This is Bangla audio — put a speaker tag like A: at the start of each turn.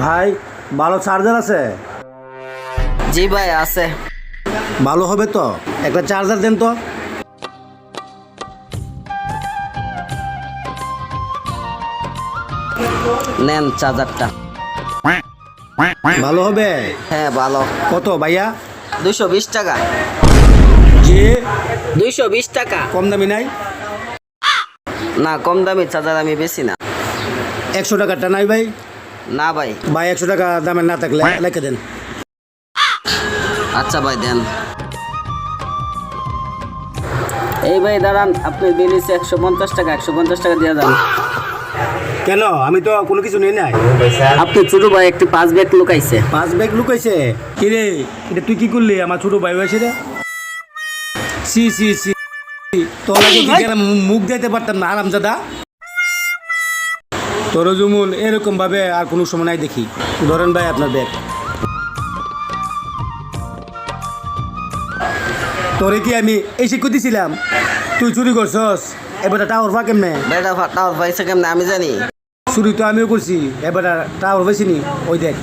A: ভাই ভালো চার্জার আছে?
B: জি ভাই আছে।
A: ভালো হবে তো, একটা চার্জার দেন তো।
B: নেন চার্জারটা।
A: ভালো হবে?
B: হ্যাঁ ভালো।
A: কত ভাইয়া?
B: 220 টাকা।
A: যে
B: 220 টাকা।
A: কম দামি নাই?
B: না কম দামি চার্জার আমি বেশি না।
A: 100 টাকারটা নাই ভাই?
B: না ভাই।
A: ভাই 100 টাকা দামের না থাকলে লিখে দেন।
B: আচ্ছা ভাই দেন। এই ভাই দাঁড়ান, আপনি বিল হচ্ছে 150 টাকা, 150 টাকা দিয়ে যান।
A: কেন, আমি তো কোনো কিছু নেই নাই।
B: আপনি ছোট ভাই একটি 5 ব্যাগ লুকাইছে।
A: 5 ব্যাগ লুকাইছে? কি রে, এটা তুই কি করলি? আমার ছোট ভাই হয়েছে রে। সি সি সি, তোর লাগে কি কেন মুখ দিতে পারতাম না আরামজাদা? তোর জুমুল এরকম ভাবে আর কোনো সময় নাই দেখি। ধরেন ভাই আপনার ব্যাগ। তোরে কি আমি এই শিক্ষা দিছিলাম তুই চুরি করছস? এবার টাওয়ার পা কেমনে?
B: বেটা টাওয়ার পাইছে কেমনে আমি জানি।
A: চুরি তো আমিও করছি, এবার টাওয়ার পাইছিনি ওই দেখ।